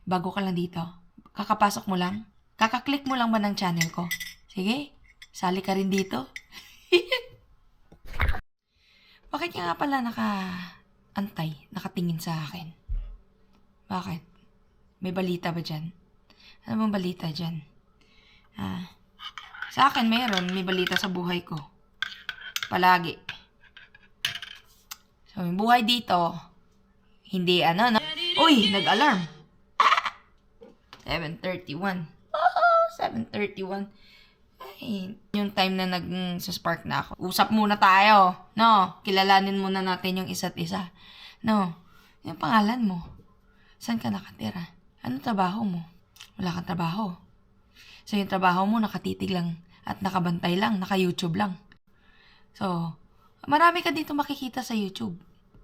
Bago ka lang dito. Kakapasok mo lang. Kakaklik mo lang ba ng channel ko? Sige, sali ka rin dito. Bakit ka nga pala nakatingin sa akin? Bakit? May balita ba dyan? Ano bang balita dyan? Sa akin may balita sa buhay ko. Palagi. So, yung buhay dito, hindi no? Uy, nag-alarm. 7:31. Oh, 7:31. Ay, yung time na nag-spark na ako. Usap muna tayo. No, kilalanin muna natin yung isa't isa. No, yung pangalan mo. Saan ka nakatira? Ano trabaho mo? Wala kang trabaho. So, yung trabaho mo nakatitig lang at nakabantay lang, naka-YouTube lang. So, marami ka dito makikita sa YouTube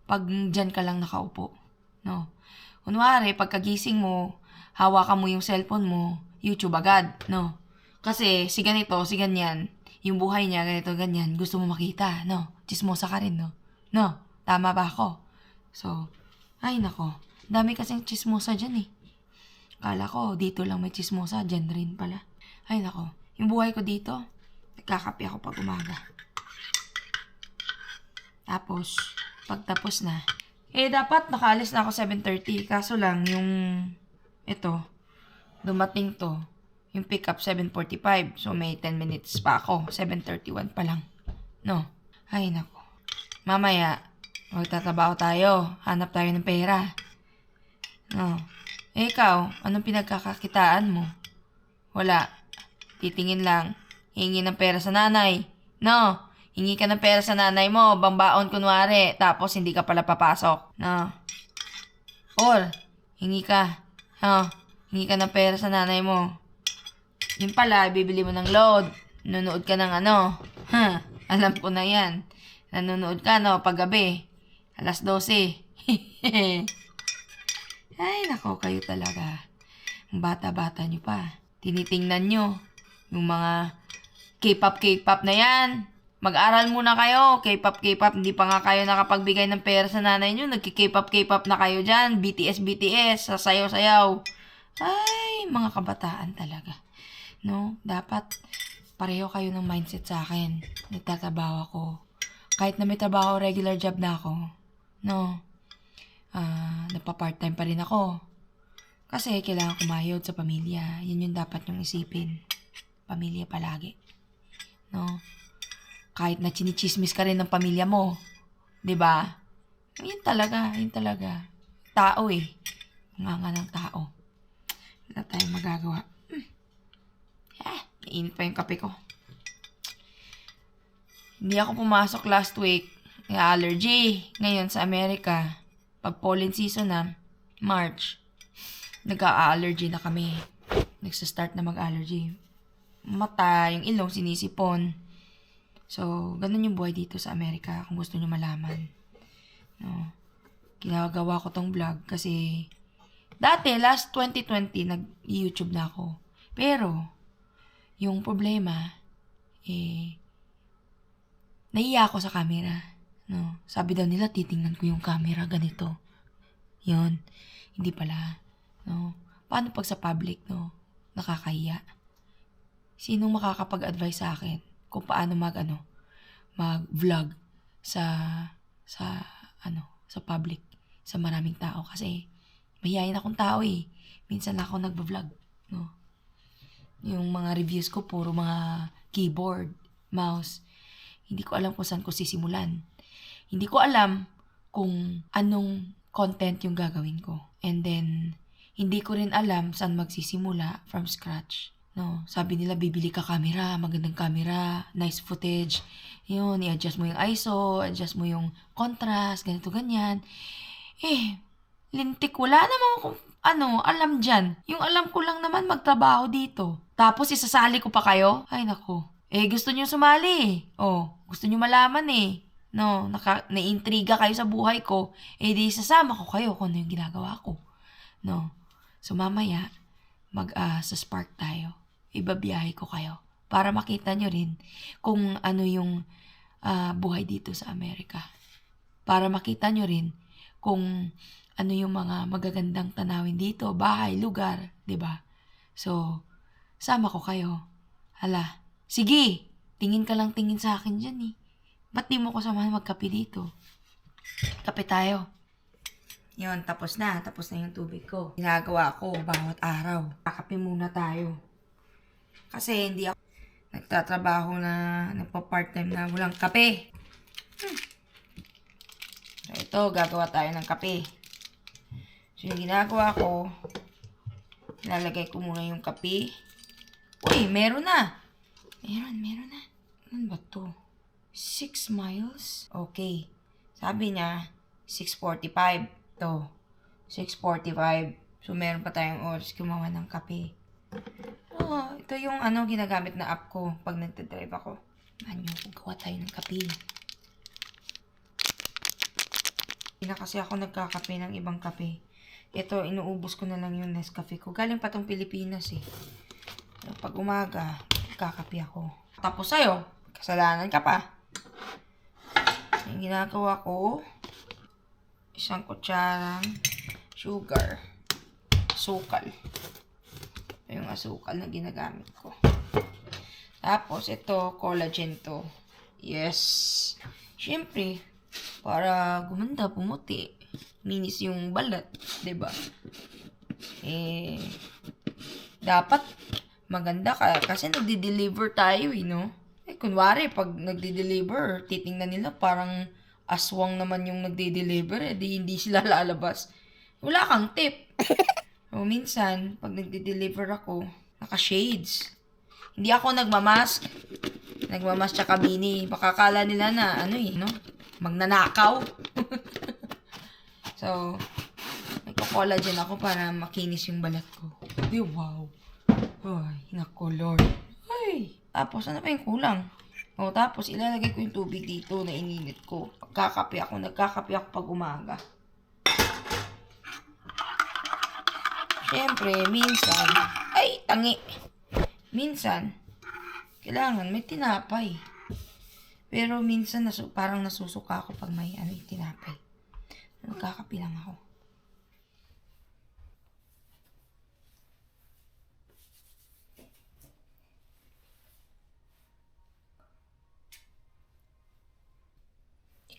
pag dyan ka lang nakaupo. No? Kunwari, pagkagising mo, hawakan mo yung cellphone mo, YouTube agad. No? Kasi si ganito, si ganyan, yung buhay niya, ganito, ganyan, gusto mo makita. No? Chismosa ka rin, no? No? Tama ba ako? So, ay nako, dami kasing chismosa dyan eh. Kala ko, dito lang may chismosa, dyan rin pala. Ay nako, yung buhay ko dito, nagkakape ako pag umaga. Tapos, pagtapos na, dapat nakaalis na ako 7:30. Kaso lang, ito, dumating to, yung pick up 7:45. So, may 10 minutes pa ako. 7:31 pa lang. No? Ay, nako. Mamaya, magtatrabaho tayo. Hanap tayo ng pera. No? Ikaw, anong pinagkakakitaan mo? Wala. Titingin lang. Hingi ng pera sa nanay. No? Hingi ka ng pera sa nanay mo, bambaon kunwari, tapos hindi ka pala papasok. No? Or, hingi ka. Hingi ka ng pera sa nanay mo. Yun pala, bibili mo ng load. Nanonood ka ng alam ko na yan. Nanonood ka, paggabi. 12:00. Ay, nako, kayo talaga. Ang bata-bata nyo pa. Tinitingnan nyo. Yung mga K-pop na yan. Mag-aral muna kayo. K-pop. Hindi pa nga kayo nakapagbigay ng pera sa nanay nyo. Nagki-K-pop na kayo dyan. BTS. Sasayaw-sayaw. Ay, mga kabataan talaga. No? Dapat pareho kayo ng mindset sa akin. Nagtatrabaho ako. Kahit na may trabaho, regular job na ako. No? Nagpa-part-time pa rin ako. Kasi kailangan kumayod sa pamilya. Yun yung dapat yung isipin. Pamilya palagi. No? Kahit na chinichismis ka rin ng pamilya mo. 'Di ba? Yun talaga. Tao eh. Nga ng tao. Wala tayong magagawa. Mainit pa yung kape ko. Hindi ako pumasok last week. May allergy. Ngayon sa Amerika, pag pollen season na, March, nag-a-allergy na kami. Nagsa-start na mag-allergy. Mata, yung ilong, sinisipon. So, ganun yung buhay dito sa Amerika kung gusto nyo malaman. No. Ginagawa ko tong vlog kasi dati, last 2020, nag-YouTube na ako. Pero, yung problema, nahiya ako sa camera. No. Sabi daw nila, titingnan ko yung camera, ganito. Yun. Hindi pala. No. Paano pag sa public, no? Nakakahiya. Sinong makakapag-advise sa akin kung paano mag-vlog sa public, sa maraming tao kasi mahihayin akong tao eh. Minsan ako nagvo-vlog, no. Yung mga reviews ko puro mga keyboard, mouse. Hindi ko alam kung saan ko sisimulan. Hindi ko alam kung anong content yung gagawin ko. And then hindi ko rin alam saan magsisimula from scratch. No, sabi nila bibili ka camera, magandang camera, nice footage. Yun, i-adjust mo yung ISO, adjust mo yung contrast, ganito ganyan. Lintik, wala naman akong alam dyan. Yung alam ko lang naman magtrabaho dito. Tapos isasali ko pa kayo? Ay nako. Gusto nyo sumali. Gusto nyo malaman eh. No, naiintriga kayo sa buhay ko. Di sasama ko kayo kung ano yung ginagawa ko. No. So mamaya, sa Spark tayo. Ibabiyahe ko kayo para makita nyo rin kung ano yung buhay dito sa Amerika. Para makita nyo rin kung ano yung mga magagandang tanawin dito, bahay, lugar, 'di ba? So, sama ko kayo. Hala, sige, tingin ka lang tingin sa akin dyan eh. Ba't di mo ko samahan magkape dito? Kape tayo. Yun, tapos na yung tubig ko. Ginagawa ko bawat araw. Kakape muna tayo. Kasi hindi ako nagtatrabaho na nagpa-part-time na walang kape. So, ito, gagawa tayo ng kape. So, yung ginagawa ko, ilalagay ko muna yung kape. Uy, meron na. Meron na. Ano ba to? 6 miles? Okay. Sabi niya, 6:45. To, 6:45. So, meron pa tayong oras gumawa ng kape. Oh, ito yung ginagamit na app ko pag nagdadrive ako. Gawa tayo ng kape. Hindi na kasi ako nagkakape ng ibang kape. Ito, inuubos ko na lang yung Nescafe ko. Galing pa tong Pilipinas eh. So, pag umaga, kakape ako. Tapos sa'yo, kasalanan ka pa. Yung ginagawa ko, 1 kutsarang sugar. Asukal. Ito yung asukal na ginagamit ko. Tapos, ito, collagen to. Yes. Siyempre, para gumanda, pumuti. Minis yung balat, 'di ba? Dapat maganda ka kasi nagde-deliver tayo no? Kunwari, pag nagde-deliver, titingnan nila parang aswang naman yung nagde-deliver, di hindi sila lalabas. Wala kang tip. O minsan, pag nagde-deliver ako, naka-shades. Hindi ako nagmamask. Nagmamask tsaka bini. Baka kala nila na, magnanakaw. So, nagko-collagen ako para makinis yung balat ko. Di, wow. Ay, nako, Lord. Ay, tapos ano pa yung kulang? O, tapos ilalagay ko yung tubig dito na ininit ko. Nagkakape ako pag umaga. Siyempre, minsan, ay, tangi. Minsan, kailangan may tinapay. Pero minsan, parang nasusuka ako pag may tinapay. Nagkakape lang ako.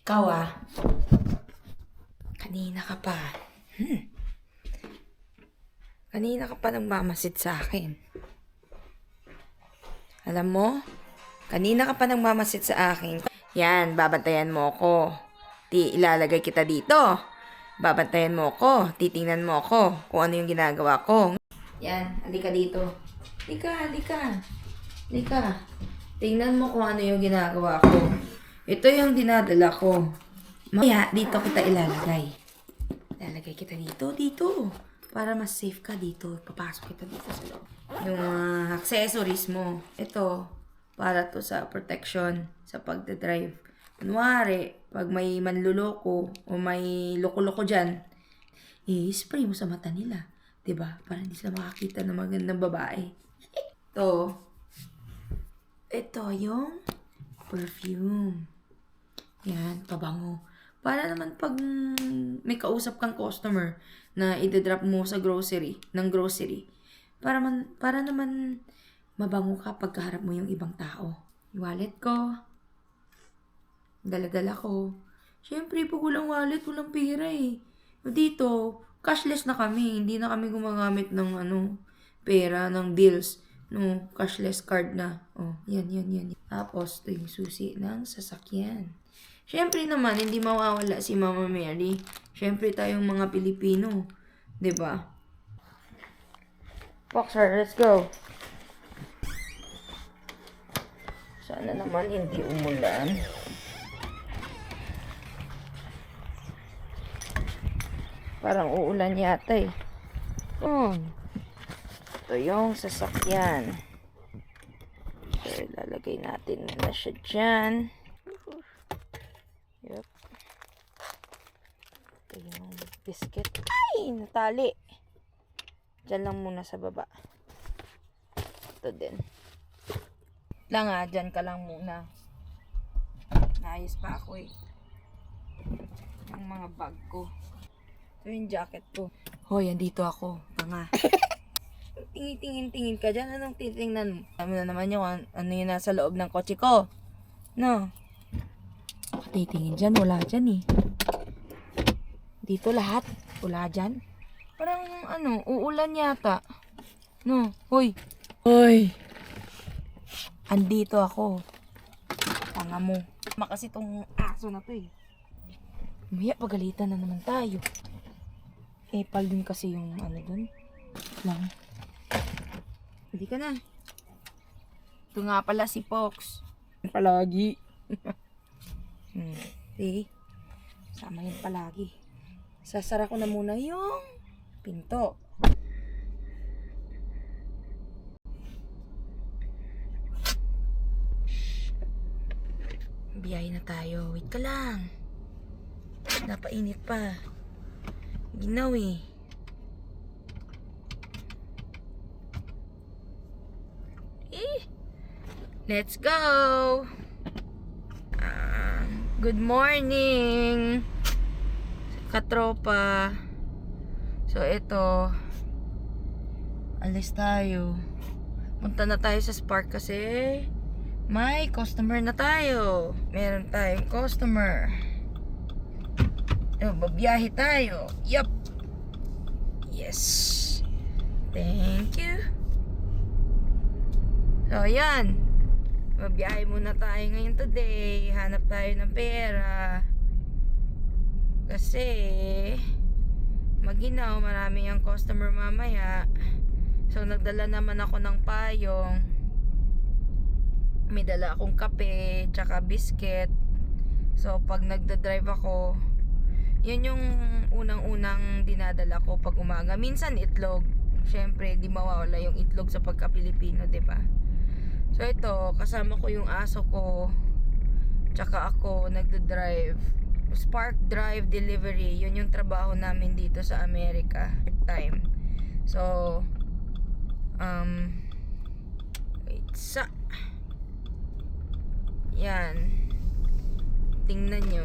Ikaw kanina ka pa. Kanina ka pa nagmamasid sa akin. Alam mo, kanina ka pa nagmamasid sa akin. Yan, babantayan mo ako. Ilalagay kita dito. Babantayan mo ako. Titingnan mo ako kung ano yung ginagawa ko. Yan, halika dito. Halika. Tingnan mo kung ano yung ginagawa ko. Ito yung dinadala ko. Maya, dito kita ilalagay. Ilalagay kita dito. Para mas safe ka dito. Papasok kita dito sa loob. Yung accessories mo. Ito, para to sa protection sa pagdadrive. Kunwari, pag may manluloko o may loko-loko dyan, spray mo sa mata nila. 'Di ba? Para hindi sila makakita ng magandang babae. Ito yung perfume. Yan, pabango. Para naman pag may kausap kang customer na i-drop mo sa grocery, para naman mabango ka pagkaharap mo yung ibang tao. Wallet ko. Dala-dala ko. Siyempre, pag walang wallet, walang pera eh. Dito, cashless na kami. Hindi na kami gumagamit ng pera, ng bills. No, cashless card na. Oh, yan. Tapos, ito yung susi ng sasakyan. Siyempre naman, hindi mawawala si Mama Mary. Siyempre, tayong mga Pilipino. 'Di ba? Boxer, let's go. Sana naman hindi umulan. Parang uulan yata eh. Ito yung sasakyan. So, ilalagay natin na siya dyan. Yep. Ito yung biscuit. Ay! Natali. Dyan lang muna sa baba. Ito din. Dyan ka lang muna. Naayos pa ako eh. Ang mga bag ko. Ito yung jacket ko. Hoy, andito ako. Tanga. Tingin-tingin ka dyan. Anong titingnan mo? Alam mo na naman yung ano yung nasa loob ng kotse ko. No? Titingin dyan. Wala dyan eh. Dito lahat. Wala dyan. Parang ano, uulan yata. No? Hoy. Hoy. Andito ako. Tanga mo. Kasi tong aso na to eh. Maya pagalitan na naman tayo. Epal din kasi yung ano dun. Lang. Hindi ka na. Ito nga pala si Fox. Palagi. See? Sama yun palagi. Sasara ko na muna yung pinto. Biyahe na tayo. Wait ka lang. Napainit pa. Ginaw eh. Let's go! Good morning! Katropa. So, ito. Alis tayo. Punta na tayo sa Spark kasi may customer na tayo. Meron tayong customer. Babiyahe tayo. Yup. Yes. Thank you. So, ayan. Babiyahe muna tayo ngayon today. Hanap tayo ng pera. Kasi maginaw, marami yung customer mamaya. So, nagdala naman ako ng payong. May dala akong kape, tsaka biscuit. So, pag nagda-drive ako, yun yung unang-unang dinadala ko pag umaga. Minsan itlog. Syempre, di mawawala yung itlog sa pagka-Pilipino, 'di ba? So ito, kasama ko yung aso ko. Tsaka ako nagda-drive. Spark Drive Delivery. Yun yung trabaho namin dito sa Amerika. Time. So wait sa. Yan. Tingnan nyo.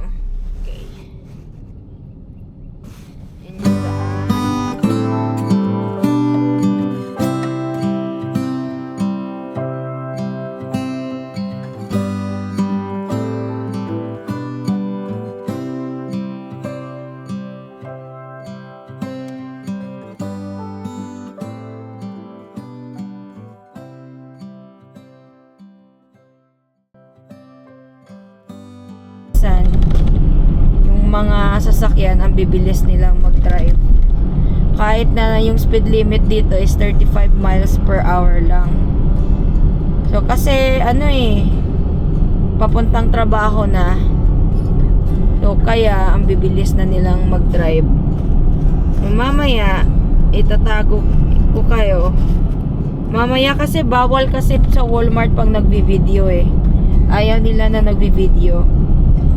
Okay. Yan yung daan. Yung mga sasakyan ang bibilis nilang mag-drive. Kahit na yung speed limit dito is 35 miles per hour lang. So kasi ano eh, papuntang trabaho na. So kaya ang bibilis na nilang mag-drive. Mamaya itatago ko kayo. Mamaya kasi bawal kasi sa Walmart pag nagbi-video eh. Ayaw nila na nagbi-video.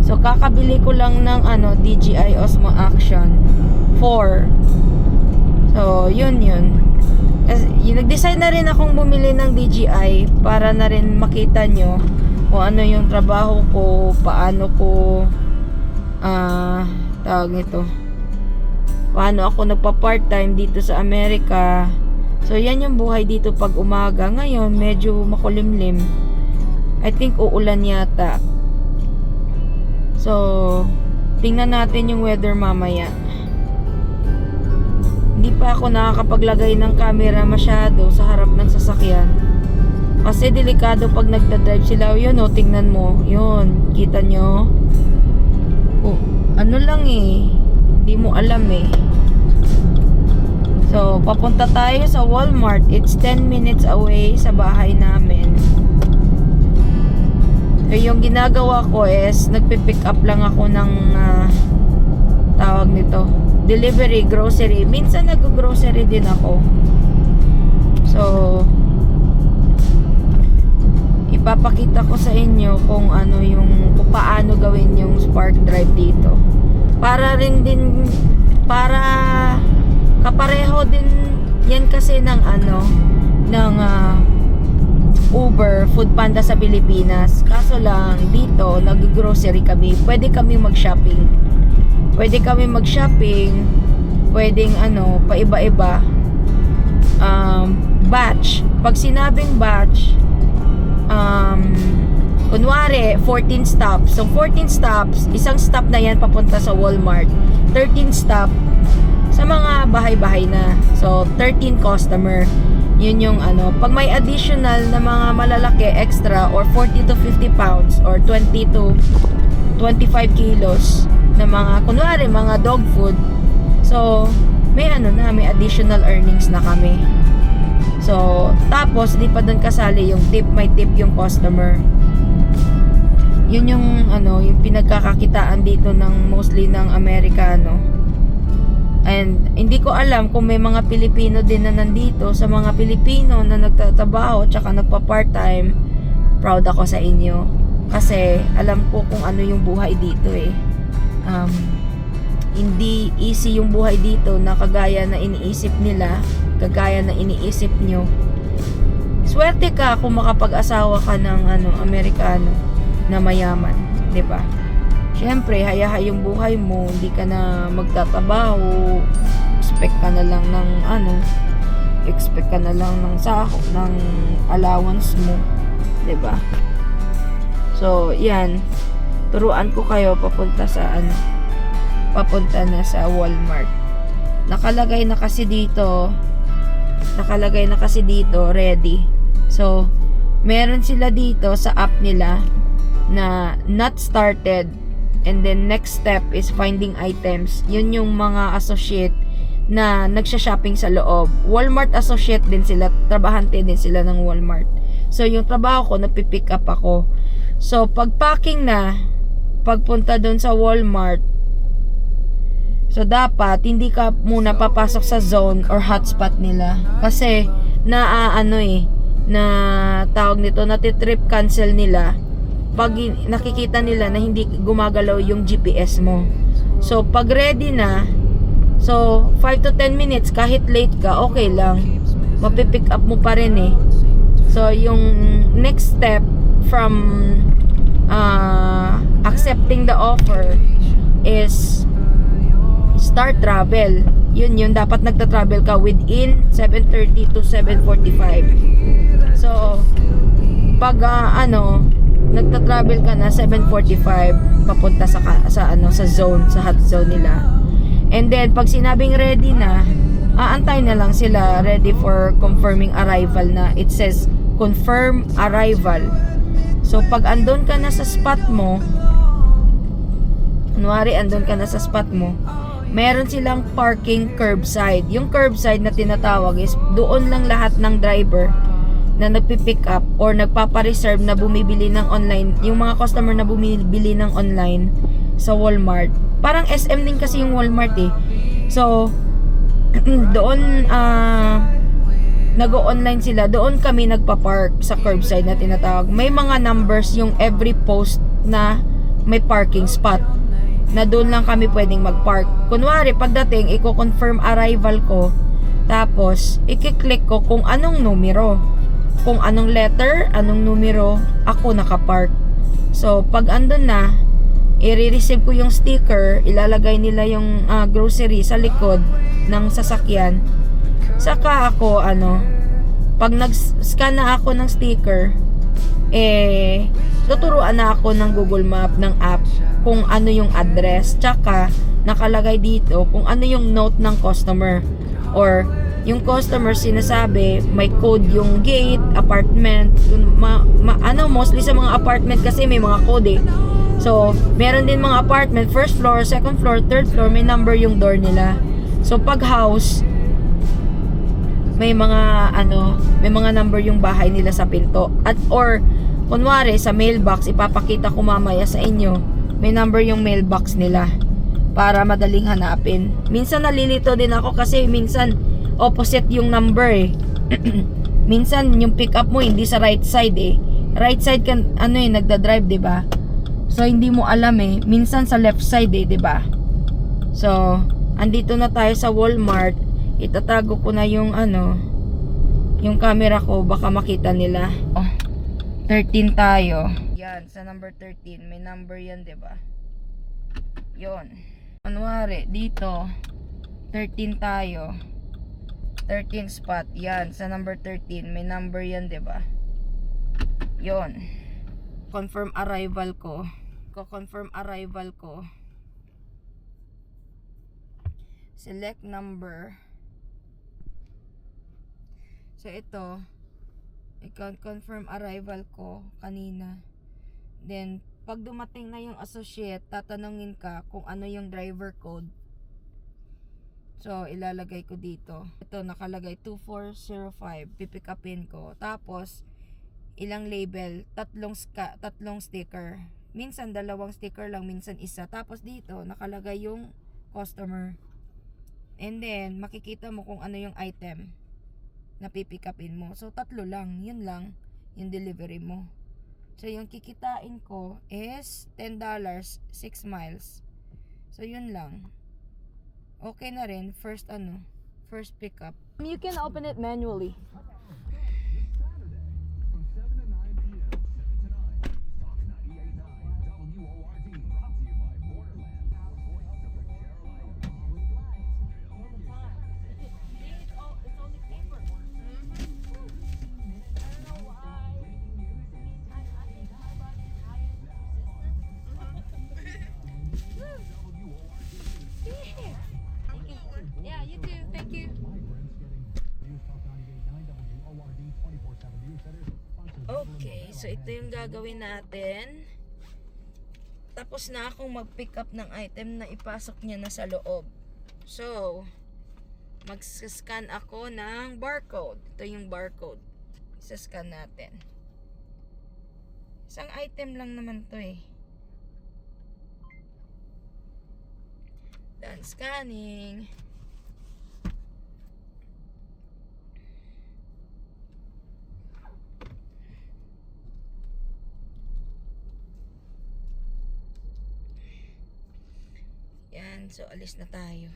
So, kakabili ko lang ng DJI Osmo Action 4. So, yun. Kasi, nag-decide na rin akong bumili ng DJI para na rin makita nyo kung ano yung trabaho ko, paano ko, tawag nito, paano ako nagpa-part-time dito sa Amerika. So, yan yung buhay dito pag umaga. Ngayon, medyo makulimlim. I think uulan yata. So, tingnan natin yung weather mamaya. Hindi pa ako nakakapaglagay ng camera masyado sa harap ng sasakyan. Kasi delikado pag nagdadrive sila. Yun o, tingnan mo. Yun, kita nyo? Oh, ano lang eh. Hindi mo alam eh. So, papunta tayo sa Walmart. It's 10 minutes away sa bahay namin. So, yung ginagawa ko is nagpipick up lang ako ng tawag nito, delivery, grocery. Minsan nag-grocery din ako. So, ipapakita ko sa inyo kung ano yung, kung paano gawin yung Spark Drive dito. Para rin din, para kapareho din yan kasi ng ng Uber, Foodpanda sa Pilipinas. Kaso lang, dito, nag-grocery kami. Pwede kami mag-shopping. pwedeng paiba-iba. Batch. Pag sinabing batch, kunwari 14 stops. So 14 stops, isang stop na yan papunta sa Walmart. 13 stop sa mga bahay-bahay na. So 13 customer. Yun yung pag may additional na mga malalaki extra or 40 to 50 pounds or 20 to 25 kilos na mga kunwari mga dog food. So may may additional earnings na kami. So tapos di pa doon kasali yung tip, may tip yung customer. Yun yung yung pinagkakakitaan dito ng mostly ng Amerikano. And hindi ko alam kung may mga Pilipino din na nandito. Sa mga Pilipino na nagtatrabaho tsaka nagpa-part-time, proud ako sa inyo. Kasi alam ko kung ano yung buhay dito eh. Hindi easy yung buhay dito na kagaya na iniisip nila, kagaya na iniisip nyo. Swerte ka kung makapag-asawa ka ng Amerikano na mayaman, 'di ba? Siyempre, hayahay yung buhay mo, hindi ka na magtatrabaho, expect ka na lang ng sahod, ng allowance mo, 'di ba? So, 'yan. Turuan ko kayo papunta na sa Walmart. Nakalagay na kasi dito, ready. So, meron sila dito sa app nila na not started. And then next step is finding items. Yun yung mga associate na nagsha-shopping sa loob. Walmart associate din sila, trabahante din sila ng Walmart. So yung trabaho ko, napipick up ako. So pag packing na, pagpunta doon sa Walmart, so dapat hindi ka muna papasok sa zone or hotspot nila. Kasi na tawag nito, natitrip cancel nila pag nakikita nila na hindi gumagalaw yung GPS mo. So pag ready na, so 5 to 10 minutes kahit late ka, okay lang, mapipick up mo pa rin eh. So yung next step from accepting the offer is start travel. Yun dapat nagta-travel ka within 7:30 to 7:45. So pag nagta-travel ka na 7:45 papunta sa zone, sa hot zone nila. And then pag sinabing ready na, aantay na lang sila, ready for confirming arrival na. It says confirm arrival. So pag andun ka na sa spot mo, meron silang parking curbside. Yung curbside na tinatawag is doon lang lahat ng driver na nagpipick up or nagpapa-reserve na bumibili ng online, yung mga customer na bumibili ng online sa Walmart. Parang SM din kasi yung Walmart eh. So doon nag-o-online sila, doon kami nagpa-park sa curbside na tinatawag. May mga numbers yung every post na may parking spot, na doon lang kami pwedeng mag-park. Kunwari pagdating, i-confirm arrival ko, tapos i-click ko kung anong numero, kung anong letter, anong numero ako nakapark. So pag andun na, i-receive ko yung sticker, ilalagay nila yung grocery sa likod ng sasakyan. Saka ako pag nag-scan na ako ng sticker, tuturuan na ako ng Google Map, ng app, kung ano yung address, tsaka nakalagay dito kung ano yung note ng customer, or yung customer sinasabi may code yung gate, apartment, mostly sa mga apartment kasi may mga code eh. So meron din mga apartment, first floor, second floor, third floor, may number yung door nila. So pag house, may mga number yung bahay nila sa pinto. At or kunwari sa mailbox, ipapakita ko mamaya sa inyo, may number yung mailbox nila para madaling hanapin. Minsan nalilito din ako kasi minsan opposite yung number eh. Minsan yung pick up mo hindi sa right side eh. Right side kan nagda-drive, 'di ba? So hindi mo alam eh. Minsan sa left side eh, 'di ba? So andito na tayo sa Walmart. Itatago ko na yung yung camera ko, baka makita nila. 13 tayo. Yan, sa number 13, may number yan, 'di ba? 'Yon. Kunwari dito 13 tayo. 13 spot. Yan, sa number 13. May number yan, 'di ba? Yon. Confirm arrival ko. Ko-confirm arrival ko. Select number. So ito, i-confirm arrival ko kanina. Then pag dumating na yung associate, tatanungin ka kung ano yung driver code. So ilalagay ko dito. Ito nakalagay 2405. Pipick upin ko. Tapos ilang label, tatlong sticker. Minsan dalawang sticker lang, minsan isa. Tapos dito nakalagay yung customer. And then makikita mo kung ano yung item na pipick upin mo. So 3 lang, yun lang yung delivery mo. So yung kikitain ko is $10, 6 miles. So yun lang. Okay na rin, first pick up. You can open it manually. Yeah, you too. Thank you. Okay, so ito yung gagawin natin. Tapos na akong mag-pick up ng item na ipasok niya na sa loob. So, mag-scan ako ng barcode. Ito yung barcode. Isa-scan natin. Isang item lang naman to eh. Done scanning. Yan, so alis na tayo.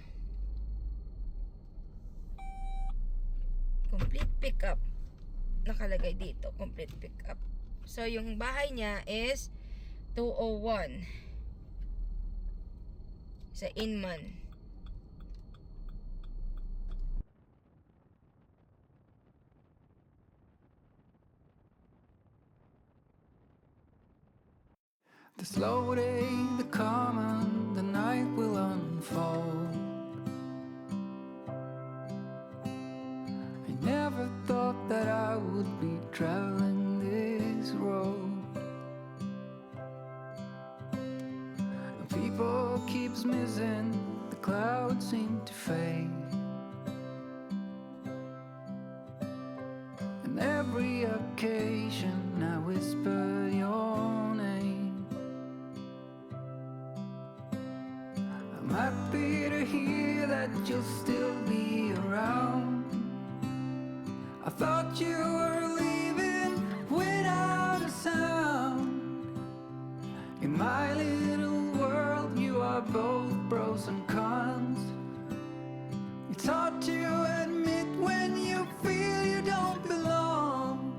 Complete pickup. Nakalagay dito, complete pickup. So yung bahay niya is 201 sa Inman. The slow day, the calm, and the night will unfold. I never thought that I would be traveling this road. People keeps missing, the clouds seem to fade. And every occasion I whisper your name. I'm happy to hear that you'll still be around. I thought you were leaving without a sound. In my little world you are both pros and cons. It's hard to admit when you feel you don't belong.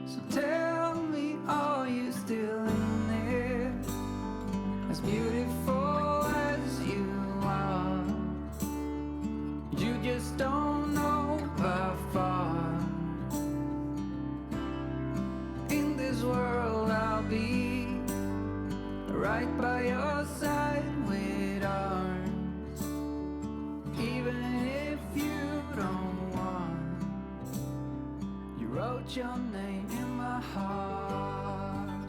So tell me, are you still in there? As beautiful as you are, you just don't know how far. In this world I'll be right by your side with arms. Even if you don't want, you wrote your name in my heart.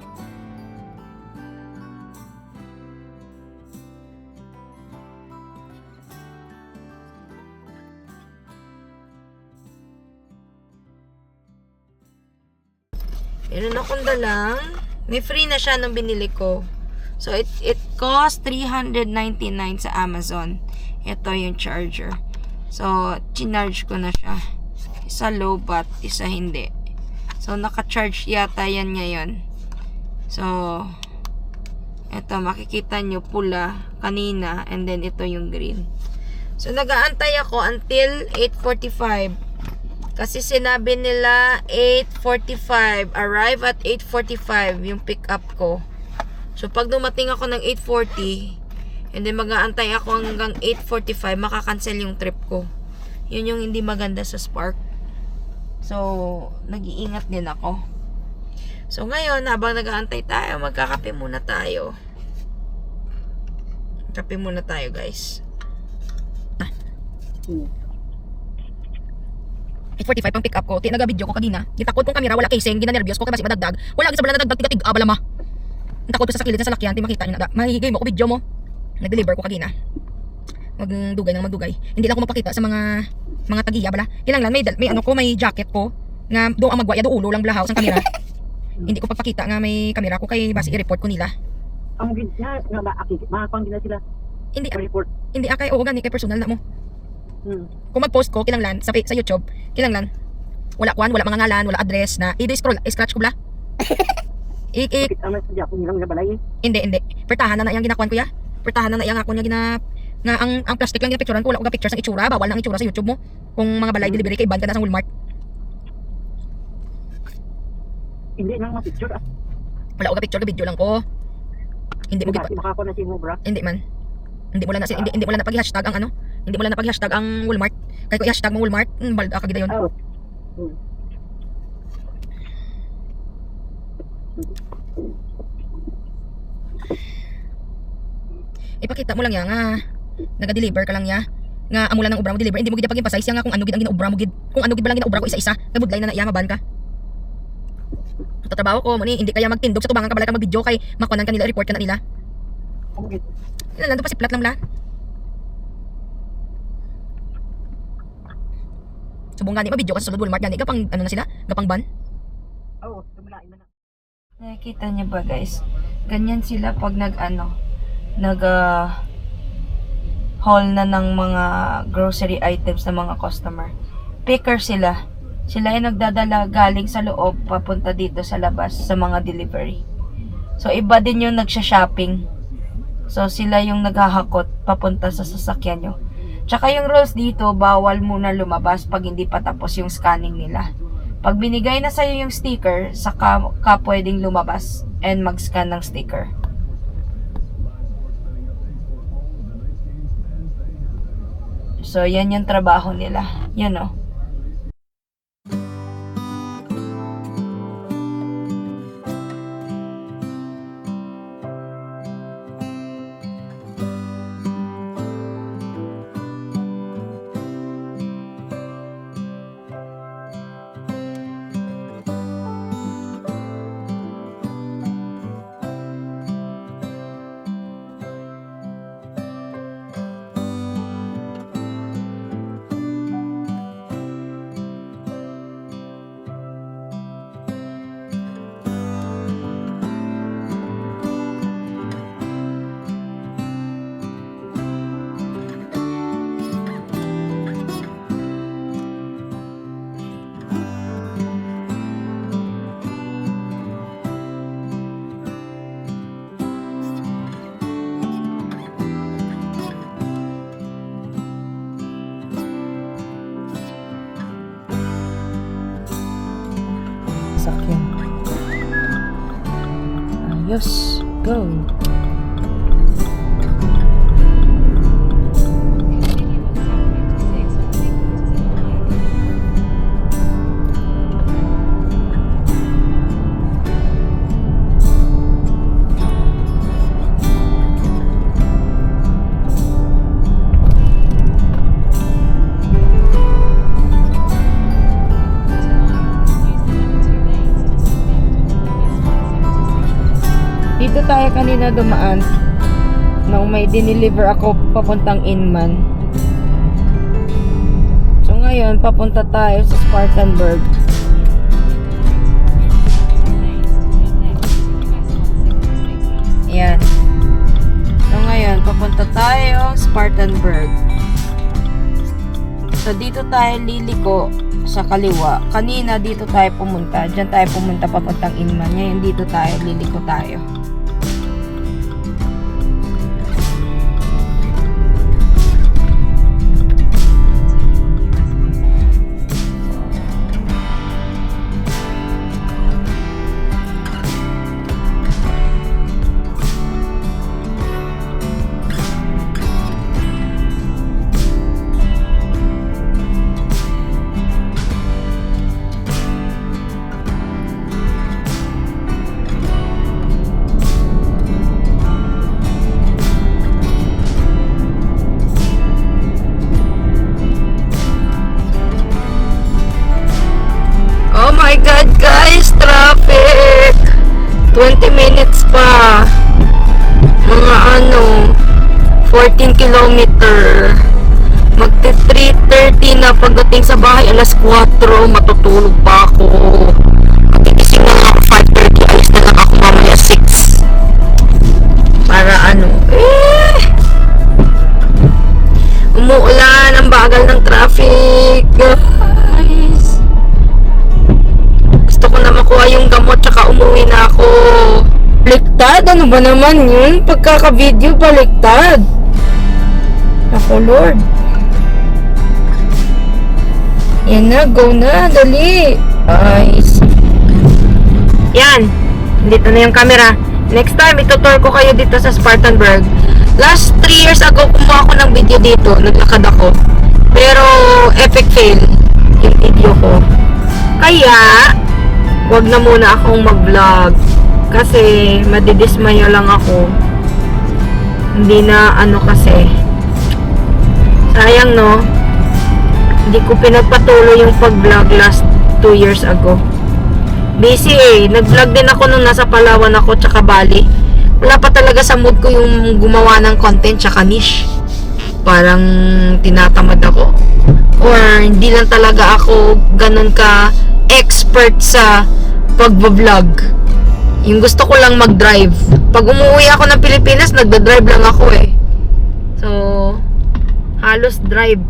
Meron akong dalang. May free na siya nung binili ko. So, it cost $399 sa Amazon. Ito yung charger. So, chinarge ko na siya. Isa low bat, isa hindi. So, naka-charge yata yan ngayon. So, ito, makikita nyo pula kanina. And then, ito yung green. So, nag-aantay ako until 8:45. Kasi sinabi nila 8:45. Arrive at 8:45 yung pick up ko. So, pag dumating ako ng 8:40, And then mag-aantay ako hanggang 8:45, makakancel yung trip ko. Yun yung hindi maganda sa Spark. So, nag-iingat din ako. So, ngayon, habang nag-aantay tayo, magkakape muna tayo. Kape muna tayo, guys. 8:45 pang pick up ko. Naga-video ko kagina. Gitakot kong kamera, wala casing, gina-nervyos ko kasi madagdag. Wala gid sa bala nadagdag tiga-tiga bala ma. Takot ko sa sakilid sa salakyan, ti makita niyo na. Mahigay mo ko video mo. Nag-deliver ko kagina. Magdugay nang magdugay. Hindi lang ako magpakita sa mga tagiya bala. Kinanglan may ano ko, may jacket ko nga do ang magwaya do ulo lang blahaw sang kamera. Hindi ko pagpakita nga may kamera ko kay base i-report ko nila. Ang gina nga ba akit makakon gina sila Hindi report. hindi akay oo gani kay personal na mo. Kung mag-post ko kinanglan sa YouTube, kinanglan wala mga ngalan, wala address na i-scratch ko bla. Aman sa Japon nilang nabalay. Hindi. Pertahan na iyang ginakuan ko ya. Pertahan na iyang ako niya nga ang plastic lang gina-picturean ko, wala ko pictures ang itsura, bawal nang itsura sa YouTube mo. Kung mga balay delivery kay ban ka na sa Walmart. Hindi nang ma-picture. Wala ko picture, video lang ko. Hindi mo Kasi makako na si mo bra. Hindi man. Hindi mo lang na pag-hashtag ang ano. Hindi mo lang na pag-hashtag ang Walmart. Kaya ko i-hashtag mo Walmart, balda ka gid yun. Oh. Ipakita mo lang ya nga naga-deliver ka lang ya. Nga amo lang ng obra mo deliver. Hindi mo gid pag-emphasize ya nga kung ano gid ang ginaobra mo gid. Kung ano gid ba lang ginaobra ko isa-isa. Kabudlay na iya maban ka. Tatrabaho ko mo ni hindi kaya magtindog sa tubangan ka bala ka mag-video kay makunan kanila report ka na nila. Okay. Nandun pa si plat lang la. Subong gani ma-video ka sa sulod Walmart gani ka pang ano na sila? Gapang ban? Oh, tumalain man na. Nakikita niyo ba guys? Ganyan sila pag haul na ng mga grocery items ng mga customer. Picker sila. Sila yung nagdadala galing sa loob papunta dito sa labas sa mga delivery. So iba din yung nagsha-shopping. So sila yung naghahakot papunta sa sasakyan nyo. Tsaka yung rules dito, bawal muna lumabas pag hindi pa tapos yung scanning nila. Pag binigay na sa'yo yung sticker, saka ka pwedeng lumabas and mag-scan ng sticker. So, yan yung trabaho nila. Yan o. Sakyan. Ayos. Go. Dito tayo kanina dumaan nung may dineliver ako papuntang Inman. So ngayon, papunta tayo sa Spartanburg. Ayan. So ngayon, papunta tayo Spartanburg. So dito tayo liliko sa kaliwa. Kanina dito tayo pumunta. Diyan tayo pumunta papuntang Inman. Ngayon dito tayo, liliko tayo. 20 minutes pa. Mga 14 kilometer. Magti 3:30 na pagdating sa bahay. Alas 4, matutulog pa ako. Magigising na lang ako 5:30. Alis na lang ako mamaya 6. Para umuulan. Ang bagal ng traffic. Guys. Gusto ko na makuha yung gamot tsaka umuwi na ako. Baliktad? Ano ba naman yun? Pagkaka-video, baliktad. Ako, Lord. Yan na, go na, dali. Guys. Yan. Dito na yung camera. Next time, itutour ko kayo dito sa Spartanburg. Last 3 years ago, kumuha ako ng video dito. Naglakad ako. Pero, epic fail yung video ko. Kaya, wag na muna akong mag-vlog. Kasi, madidismaya lang ako. Hindi na, kasi. Sayang, no? Hindi ko pinagpatuloy yung pag-vlog last 2 years ago. Busy Nag-vlog din ako nung nasa Palawan ako, tsaka Bali. Wala pa talaga sa mood ko yung gumawa ng content, tsaka niche. Parang tinatamad ako. Or, hindi lang talaga ako ganun ka expert sa pag-vlog. Yung gusto ko lang mag-drive. Pag umuwi ako ng Pilipinas, nagda-drive lang ako So, halos drive.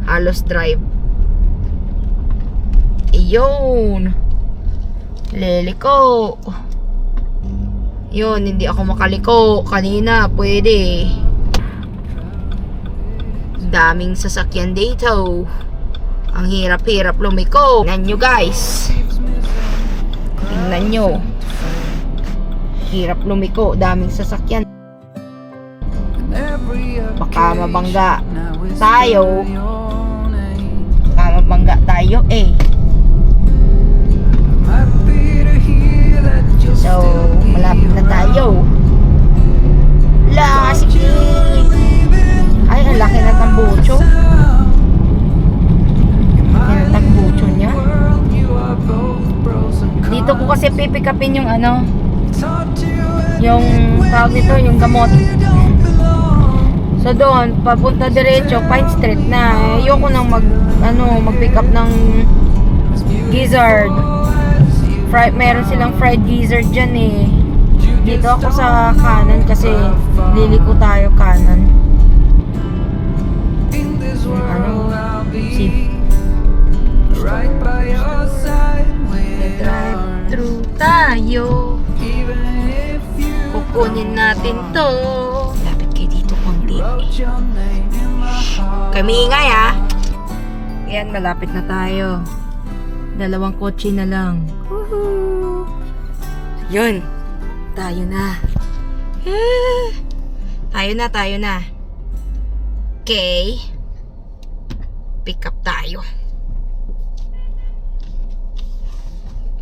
Halos drive. Ayun. Leliko. Yun, hindi ako makaliko. Kanina, pwede. Daming sasakyan dito. Ang hirap-hirap lumiko. Tingnan nyo, guys. Tingnan nyo. Hirap lumiko. Daming sasakyan. Baka mabangga tayo. Baka mabangga tayo So, malapit na tayo. Sige. Ay, ang laki na tambucho. Ang tambucho niya. Dito ko kasi pipikapin yung yung tawag nito, yung gamot. So doon, papunta diretso, Pine Street na. Ayoko nang mag-pick up ng gizzard. Meron silang fried gizzard dyan Dito ako sa kanan kasi liliko tayo kanan. Drive-thru tayo. Kukunin natin to. Lapit kayo dito konti. Kami ingay Yan, malapit na tayo. 2 kotse na lang. Woohoo! Yun. Tayo na. Tayo na. Okay. Pick up tayo.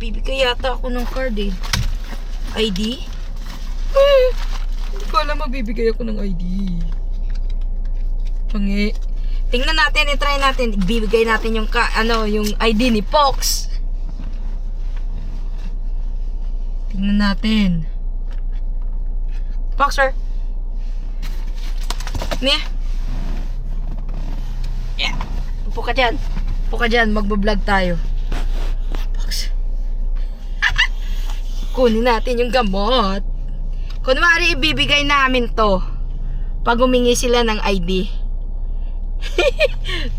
Bibigay yata ako ng card ID? Hindi ko alam mabibigay ako ng ID. Pangi. Tingnan natin, i-try natin. Ibibigay natin yung yung ID ni Pox. Tingnan natin. Pox, sir. Yeah. Upo ka dyan. Magbablog tayo. Pox. Kunin natin yung gamot. Kunwari, ibibigay namin to pag humingi sila ng ID.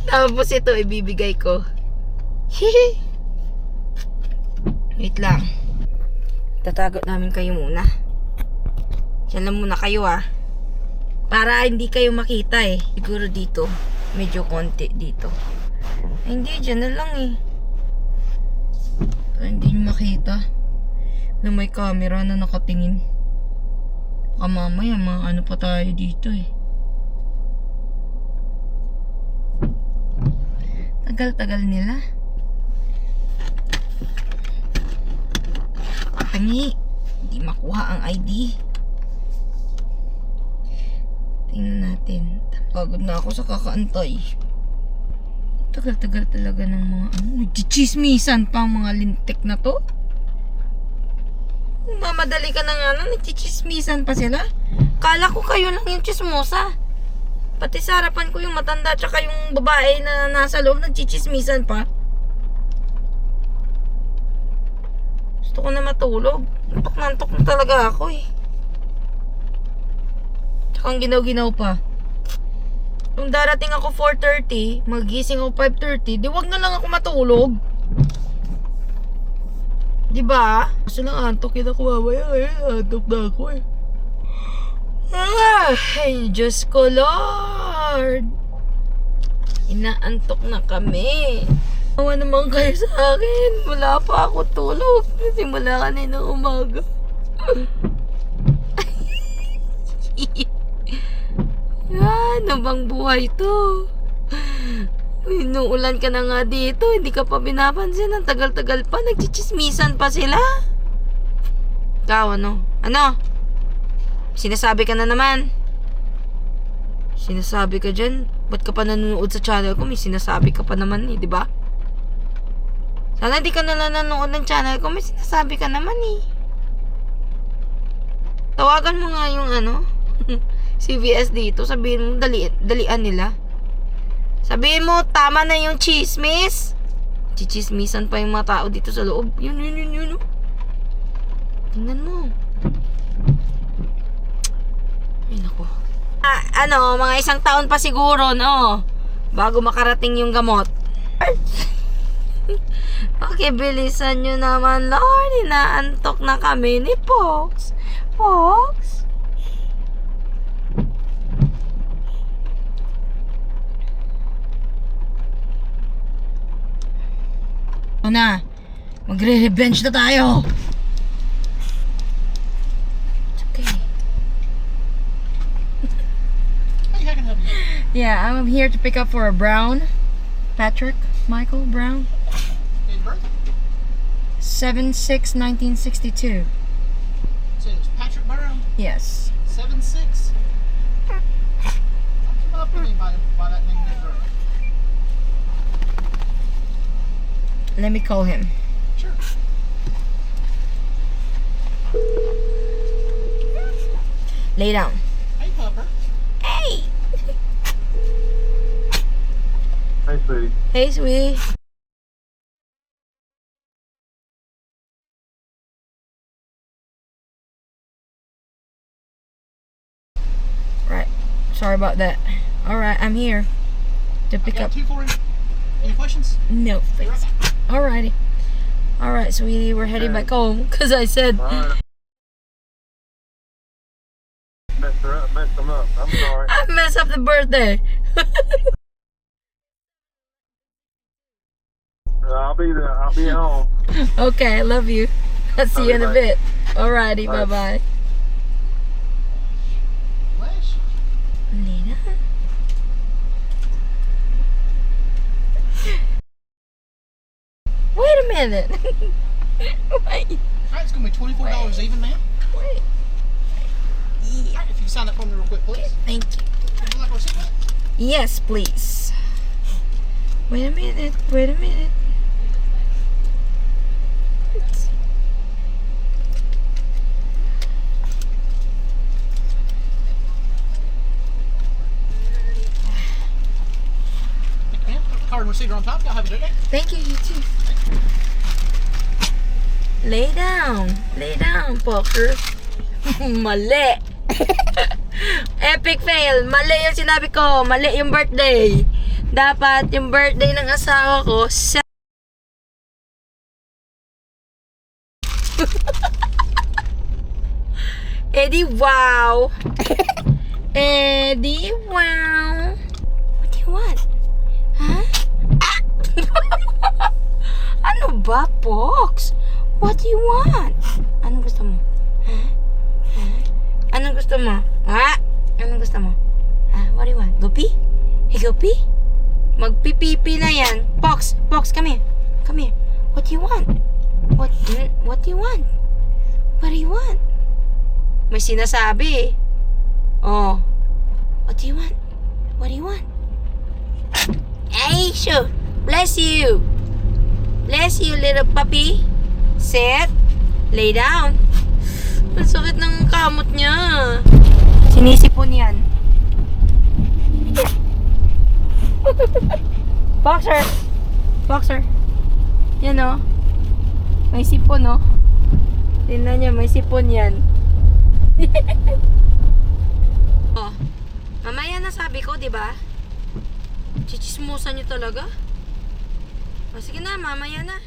Tapos ito, ibibigay ko. Wait lang. Tatagot namin kayo muna. Diyan lang muna kayo para hindi kayo makita Siguro dito. Medyo konti dito. Ay, hindi, dyan na lang Para hindi nyo makita na may camera na nakatingin. Baka mamaya pa tayo dito Tagal-tagal nila. Tangi, hindi makuha ang ID. Tingnan natin. Pagod na ako sa kakaantay. Tagal-tagal talaga ng mga nagchichismisan pa ang mga lintik na to. Mamadali ka na nga nagchichismisan pa sila. Kala ko kayo lang yung chismosa. Pati sa harapan ko yung matanda tsaka yung babae na nasa loob nagchichismisan pa. Gusto ko na matulog. Antok na talaga ako eh. Tsaka ang ginaw-ginaw pa. Nung darating ako 4:30, magising ako 5:30, di wag na lang ako matulog. Diba? Kasi lang antok yun ako mamaya eh. Antok na ako eh. Ay, Diyos ko Lord. Inaantok na kami. Awa naman kayo sa akin. Wala pa ako tulog. Simula kaninang umaga. Ano bang buhay to? Inuulan ka na nga dito, hindi ka pa binapansin. Ang tagal-tagal pa, nagchichismisan pa sila. Ikaw, ano? Ano? Sinasabi ka na naman. Sinasabi ka dyan? Ba't ka pa nanonood sa channel ko? May sinasabi ka pa naman eh, di ba? Sana di ka na nanonood ng channel ko. May sinasabi ka naman eh. Tawagan mo nga yung CVS dito. Sabihin mo, dalian nila. Sabihin mo, tama na yung chismis. Chichismisan pa yung mga tao dito sa loob. Yun. Tingnan mo. Ay, naku. Mga 1 taon pa siguro, no? Bago makarating yung gamot. Okay, bilisan nyo naman, Lord. Inaantok na kami ni Pox. Pox? Na, magre-revenge na tayo. It's okay. Hey, how can I help you? Yeah, I'm here to pick up for a Brown. Patrick Michael Brown. Date of birth? 7/6/1962. So it was Patrick Brown, Yes. 7'6". I'm coming up with anybody by that name and birth. Let me call him. Sure. Lay down. Hey, Pupper. Hey! Hey, sweetie. Hey, sweetie. Right. Sorry about that. Alright, I'm here to pick Got up. 2 for him. Any questions? No, thanks. Alrighty. Alright, sweetie, we're heading back home. Because I said, All right. Messed them up. I'm sorry. I messed up the birthday. I'll be there. I'll be at home. Okay, I love you. I'll see you in a Bye. bit. Alrighty, Bye. bye-bye. Flash. Lena? Wait a minute. Wait. Alright, it's going to be $24 even, ma'am. Wait. Yeah, Alright, if you can sign up for me real quick, please. thank you. Would you like a receipt, ma'am? Yes, please. Wait a minute. Wait a minute. Thank you, ma'am. Put the card and receipt are on top. Y'all have a good day. Thank you, you too. Lay down. Lay down, Poker. Mali. Epic fail. Mali yung sinabi ko. Mali yung birthday. Dapat yung birthday ng asawa ko, Eddie, wow. Eddie, wow. What do you want? Huh? Ah! Ano ba, Pox? What do you want? Anong gusto mo? Huh? Huh? Anong gusto mo? Ha? Anong gusto mo? Ha? What do you want? Guppy? Hey, Guppy? Magpipipi na yan. Pox, Pox, come here. Come here. What do you want? What do you want? What do you want? May sinasabi eh. Oh. What do you want? What do you want? Ay, shoot. Bless you. Bless you, little puppy. Sit. Lay down. Ang sakit ng kamot niya. Sinisipon yan. Boxer. Boxer. Yan o. May sipon o. Tingnan niya, may sipon yan. Oh. Mamaya na sabi ko, di ba? Chichismusan niyo talaga. O, sige na, mamaya na.